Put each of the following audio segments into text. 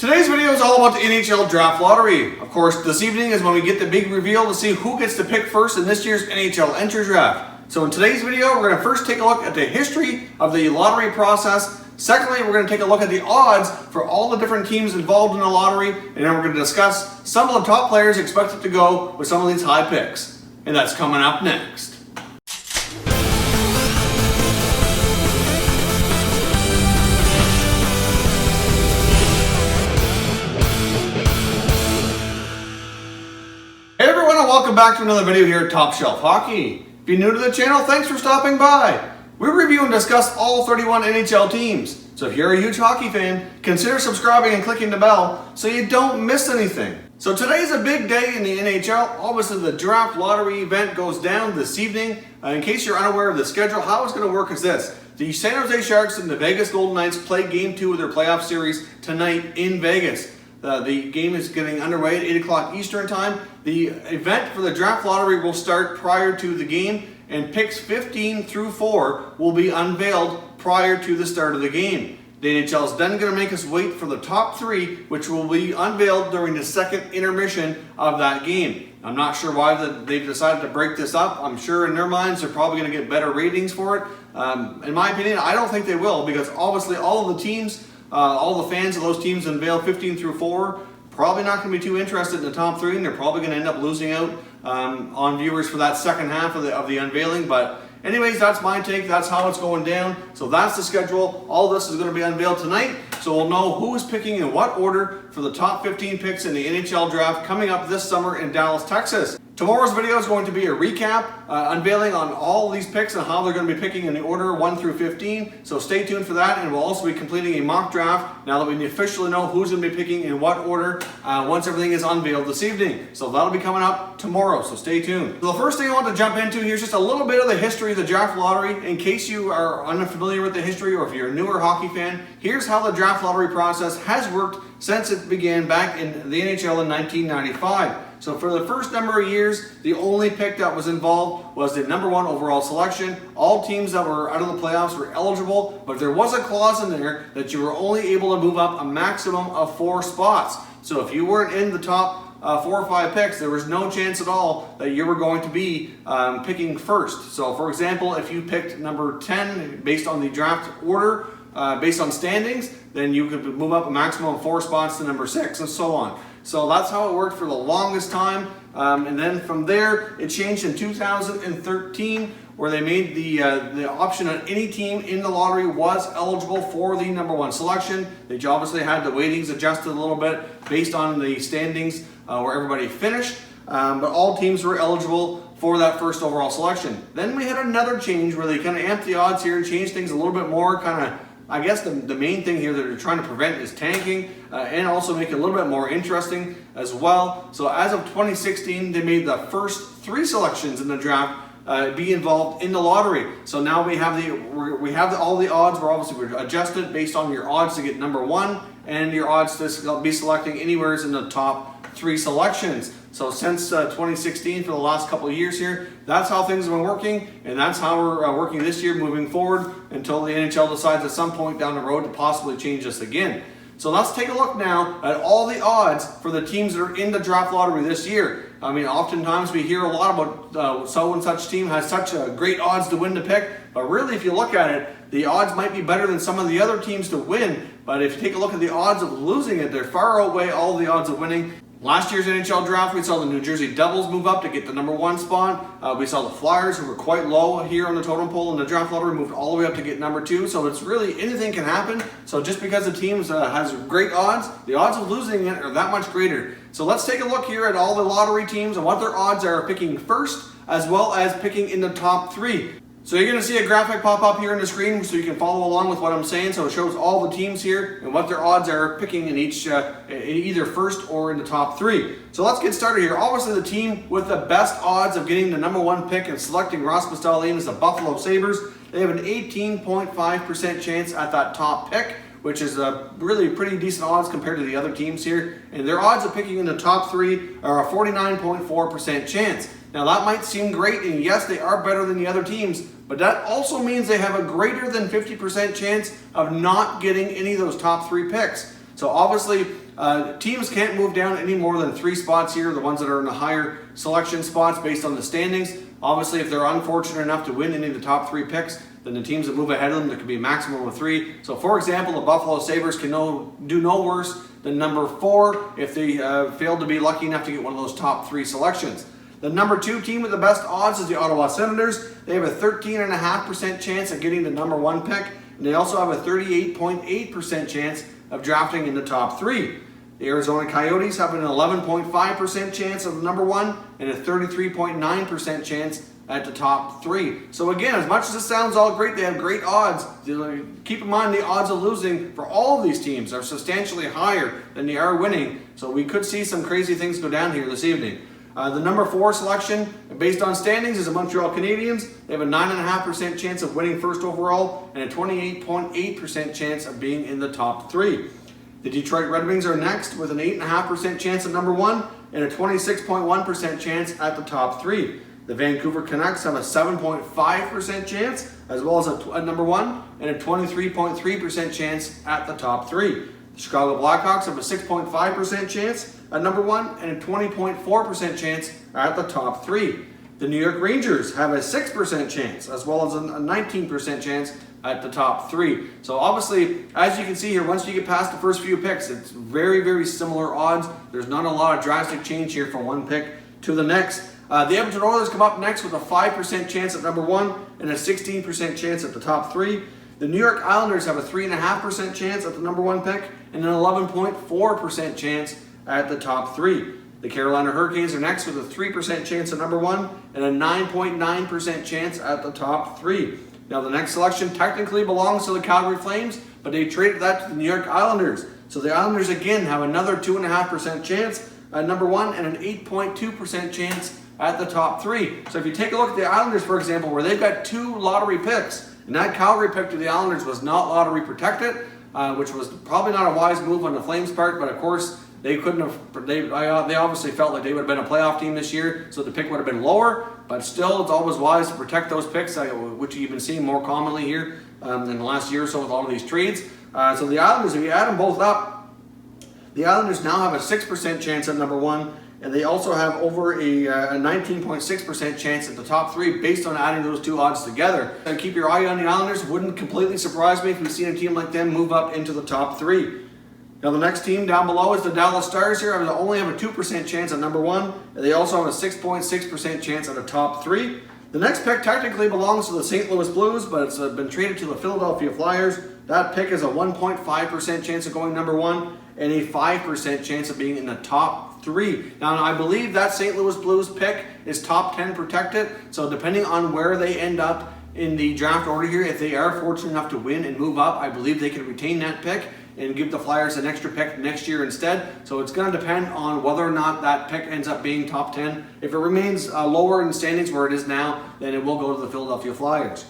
Today's video is all about the NHL Draft Lottery. Of course, this evening is when we get the big reveal to see who gets to pick first in this year's NHL Entry Draft. So in today's video, we're going to first take a look at the history of the lottery process. Secondly, we're going to take a look at the odds for all the different teams involved in the lottery. And then we're going to discuss some of the top players expected to go with some of these high picks. And that's coming up next. Hey everyone, and welcome back to another video here at Top Shelf Hockey. If you're new to the channel, thanks for stopping by. We review and discuss all 31 NHL teams. So if you're a huge hockey fan, consider subscribing and clicking the bell so you don't miss anything. So today's a big day in the NHL. Obviously the draft lottery event goes down this evening. In case you're unaware of the schedule, how it's going to work is this. The San Jose Sharks and the Vegas Golden Knights play Game 2 of their playoff series tonight in Vegas. The game is getting underway at 8 o'clock Eastern Time. The event for the draft lottery will start prior to the game, and picks 15 through 4 will be unveiled prior to the start of the game. The NHL is then going to make us wait for the top 3, which will be unveiled during the second intermission of that game. I'm not sure why they've decided to break this up. I'm sure in their minds they're probably going to get better ratings for it. In my opinion, I don't think they will, because obviously all of the teams, all the fans of those teams unveiled 15 through 4, probably not going to be too interested in the top 3, and they're probably going to end up losing out on viewers for that second half of the unveiling. But anyways, that's my take. That's how it's going down. So that's the schedule. All this is going to be unveiled tonight. So we'll know who is picking in what order for the top 15 picks in the NHL draft coming up this summer in Dallas, Texas. Tomorrow's video is going to be a recap, unveiling on all these picks and how they're going to be picking in the order 1 through 15. So stay tuned for that, and we'll also be completing a mock draft now that we officially know who's going to be picking in what order once everything is unveiled this evening. So that'll be coming up tomorrow, so stay tuned. So the first thing I want to jump into here is just a little bit of the history of the draft lottery. In case you are unfamiliar with the history, or if you're a newer hockey fan, here's how the draft lottery process has worked since it began back in the NHL in 1995. So for the first number of years, the only pick that was involved was the #1 overall selection. All teams that were out of the playoffs were eligible, but there was a clause in there that you were only able to move up a maximum of 4 spots. So if you weren't in the top 4 or 5 picks, there was no chance at all that you were going to be picking first. So for example, if you picked number 10 based on the draft order, based on standings, then you could move up a maximum of 4 spots to number 6 and so on. So that's how it worked for the longest time. And then from there, it changed in 2013, where they made the option that any team in the lottery was eligible for the #1 selection. They obviously had the weightings adjusted a little bit based on the standings where everybody finished, but all teams were eligible for that first overall selection. Then we had another change where they kind of amped the odds here and changed things a little bit more. I guess the main thing here that they're trying to prevent is tanking, and also make it a little bit more interesting as well. So as of 2016, they made the first 3 selections in the draft be involved in the lottery. So now we have all the odds. We're adjusted based on your odds to get #1 and your odds to be selecting anywhere in the top 3 selections. So since 2016, for the last couple of years here, that's how things have been working, and that's how we're working this year moving forward until the NHL decides at some point down the road to possibly change this again. So let's take a look now at all the odds for the teams that are in the draft lottery this year. I mean, oftentimes we hear a lot about so and such team has such great odds to win the pick, but really if you look at it, the odds might be better than some of the other teams to win, but if you take a look at the odds of losing it, they're far outweigh all the odds of winning. Last year's NHL draft, we saw the New Jersey Devils move up to get the #1 spot. We saw the Flyers, who were quite low here on the totem pole in the draft lottery, moved all the way up to get #2. So it's really, anything can happen. So just because the team has great odds, the odds of losing it are that much greater. So let's take a look here at all the lottery teams and what their odds are picking first, as well as picking in the top 3. So you're going to see a graphic pop up here on the screen so you can follow along with what I'm saying. So it shows all the teams here and what their odds are picking in each, either first or in the top 3. So let's get started here. Obviously the team with the best odds of getting the #1 pick and selecting Rasmus Dahlin is the Buffalo Sabres. They have an 18.5% chance at that top pick, which is really pretty decent odds compared to the other teams here. And their odds of picking in the top 3 are a 49.4% chance. Now that might seem great, and yes, they are better than the other teams, but that also means they have a greater than 50% chance of not getting any of those top 3 picks. So obviously, teams can't move down any more than 3 spots here, the ones that are in the higher selection spots based on the standings. Obviously, if they're unfortunate enough to win any of the top 3 picks, then the teams that move ahead of them, there could be a maximum of 3. So for example, the Buffalo Sabres can do no worse than number 4 if they fail to be lucky enough to get one of those top 3 selections. The number 2 team with the best odds is the Ottawa Senators. They have a 13.5% chance of getting the number 1 pick, and they also have a 38.8% chance of drafting in the top 3. The Arizona Coyotes have an 11.5% chance of the number 1 and a 33.9% chance at the top 3. So again, as much as this sounds all great, they have great odds. Keep in mind the odds of losing for all of these teams are substantially higher than they are winning. So we could see some crazy things go down here this evening. The number 4 selection, based on standings, is the Montreal Canadiens. They have a 9.5% chance of winning first overall and a 28.8% chance of being in the top 3. The Detroit Red Wings are next with an 8.5% chance at number 1 and a 26.1% chance at the top 3. The Vancouver Canucks have a 7.5% chance as well as at number 1 and a 23.3% chance at the top 3. The Chicago Blackhawks have a 6.5% chance at number 1 and a 20.4% chance at the top 3. The New York Rangers have a 6% chance as well as a 19% chance at the top 3. So obviously, as you can see here, once you get past the first few picks, it's very, very similar odds. There's not a lot of drastic change here from one pick to the next. The Edmonton Oilers come up next with a 5% chance at number 1 and a 16% chance at the top 3. The New York Islanders have a 3.5% chance at the number 1 pick and an 11.4% chance at the top 3. The Carolina Hurricanes are next with a 3% chance at number 1 and a 9.9% chance at the top 3. Now the next selection technically belongs to the Calgary Flames, but they traded that to the New York Islanders. So the Islanders again have another 2.5% chance at number 1 and an 8.2% chance at the top 3. So if you take a look at the Islanders, for example, where they've got 2 lottery picks, and that Calgary pick to the Islanders was not lottery protected, which was probably not a wise move on the Flames' part, but of course they couldn't have. They obviously felt like they would have been a playoff team this year, so the pick would have been lower. But still, it's always wise to protect those picks, which you've been seeing more commonly here in the last year or so with all of these trades. So the Islanders, if you add them both up, the Islanders now have a 6% chance at number 1, and they also have over a 19.6% chance at the top 3 based on adding those 2 odds together. And keep your eye on the Islanders. Wouldn't completely surprise me if we've seen a team like them move up into the top 3. Now the next team down below is the Dallas Stars here. They only have a 2% chance at number 1. And they also have a 6.6% chance at the top 3. The next pick technically belongs to the St. Louis Blues, but it's been traded to the Philadelphia Flyers. That pick is a 1.5% chance of going number 1 and a 5% chance of being in the top 3. Now I believe that St. Louis Blues pick is top 10 protected. So depending on where they end up in the draft order here, if they are fortunate enough to win and move up, I believe they can retain that pick and give the Flyers an extra pick next year instead. So it's going to depend on whether or not that pick ends up being top 10. If it remains lower in the standings where it is now, then it will go to the Philadelphia Flyers.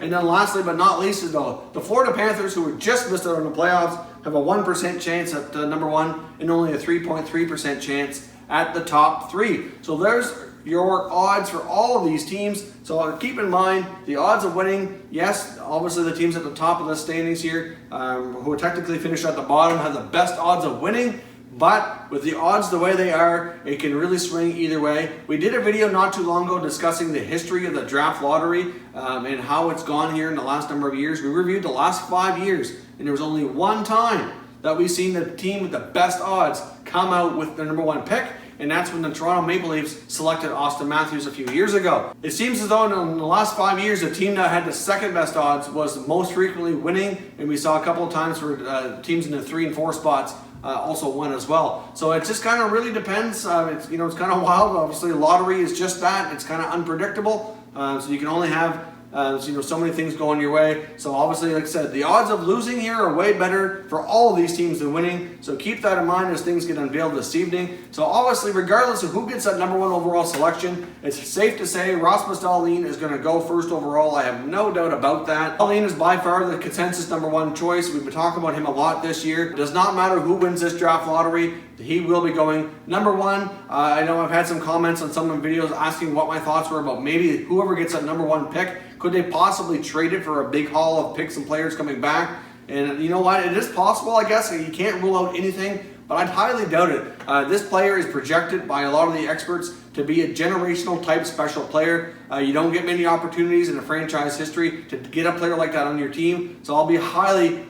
And then lastly but not least is the Florida Panthers, who were just missed out on the playoffs, have a 1% chance at number 1 and only a 3.3% chance at the top 3. So there's your odds for all of these teams. So keep in mind the odds of winning. Yes, obviously the teams at the top of the standings here, who technically finished at the bottom, have the best odds of winning. But with the odds the way they are, it can really swing either way. We did a video not too long ago discussing the history of the draft lottery and how it's gone here in the last number of years. We reviewed the last 5 years, and there was only one time that we've seen the team with the best odds come out with the number 1 pick, and that's when the Toronto Maple Leafs selected Austin Matthews a few years ago. It seems as though in the last 5 years, the team that had the second best odds was most frequently winning, and we saw a couple of times where teams in the 3 and 4 spots also won as well. So it just kind of really depends. It's kind of wild. Obviously, lottery is just that. It's kind of unpredictable. So you can only have so many things going your way. So obviously, like I said, the odds of losing here are way better for all of these teams than winning. So keep that in mind as things get unveiled this evening. So obviously, regardless of who gets that number 1 overall selection, it's safe to say Rasmus Dahlin is going to go first overall. I have no doubt about that. Dahlin is by far the consensus number 1 choice. We've been talking about him a lot this year. It does not matter who wins this draft lottery. He will be going number 1. I know I've had some comments on some of the videos asking what my thoughts were about maybe whoever gets that number 1 pick. Could they possibly trade it for a big haul of picks and players coming back? And you know what? It is possible, I guess. You can't rule out anything, but I'd highly doubt it. This player is projected by a lot of the experts to be a generational type special player. You don't get many opportunities in a franchise history to get a player like that on your team. So I'll be highly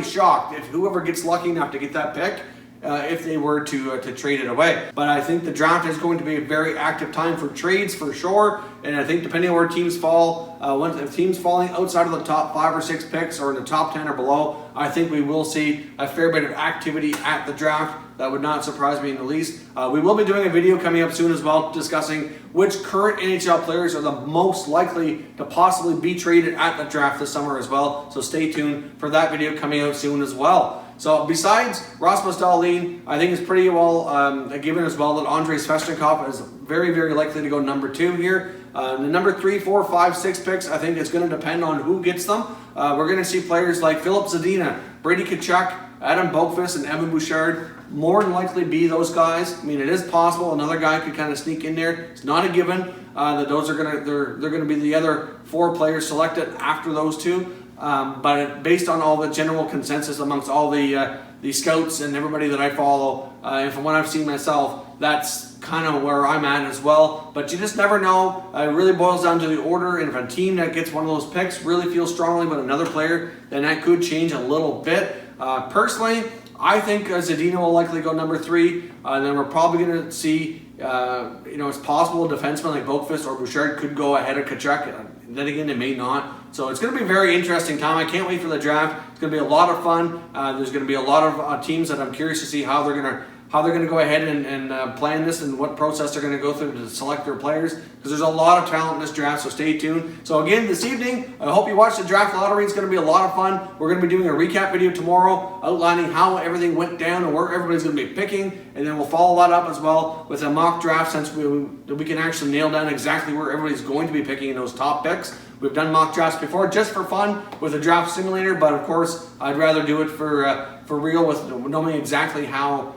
shocked if whoever gets lucky enough to get that pick, if they were to trade it away. But I think the draft is going to be a very active time for trades for sure. And I think depending on where teams fall, if teams falling outside of the top 5 or 6 picks or in the top 10 or below, I think we will see a fair bit of activity at the draft. That would not surprise me in the least. We will be doing a video coming up soon as well discussing which current NHL players are the most likely to possibly be traded at the draft this summer as well. So stay tuned for that video coming out soon as well. So besides Rasmus Dahlin, I think it's pretty well given as well that Andrei Svechnikov is very likely to go number 2 here. The number 3, 4, 5, 6 picks, I think it's going to depend on who gets them. We're going to see players like Filip Zadina, Brady Tkachuk, Adam Boqvist, and Evan Bouchard more than likely be those guys. I mean, it is possible another guy could kind of sneak in there. It's not a given that those are they're going to be the other 4 players selected after those 2. But based on all the general consensus amongst all the scouts and everybody that I follow, and from what I've seen myself, that's kind of where I'm at as well. But you just never know. It really boils down to the order, and if a team that gets one of those picks really feels strongly about another player, then that could change a little bit. Personally, I think Zadina will likely go number 3. Then we're probably going to see, it's possible a defenseman like Boqvist or Bouchard could go ahead of Tkachuk. Then again, it may not. So it's going to be a very interesting time. I can't wait for the draft. It's going to be a lot of fun. There's going to be a lot of teams that I'm curious to see how they're going to go ahead and plan this and what process they're going to go through to select their players, because there's a lot of talent in this draft, so stay tuned. So again, this evening, I hope you watch the draft lottery. It's going to be a lot of fun. We're going to be doing a recap video tomorrow outlining how everything went down and where everybody's going to be picking, and then we'll follow that up as well with a mock draft, since we can actually nail down exactly where everybody's going to be picking in those top picks. We've done mock drafts before just for fun with a draft simulator, but of course I'd rather do it for real with knowing exactly how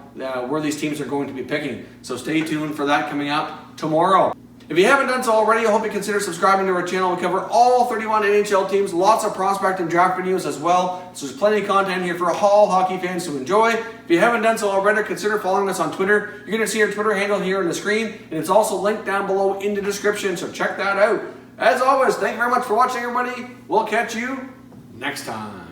where these teams are going to be picking. So stay tuned for that coming up tomorrow. If you haven't done so already, I hope you consider subscribing to our channel. We cover all 31 NHL teams, lots of prospect and draft videos as well. So there's plenty of content here for all hockey fans to enjoy. If you haven't done so already, consider following us on Twitter. You're going to see our Twitter handle here on the screen, and it's also linked down below in the description, so check that out. As always, thank you very much for watching, everybody. We'll catch you next time.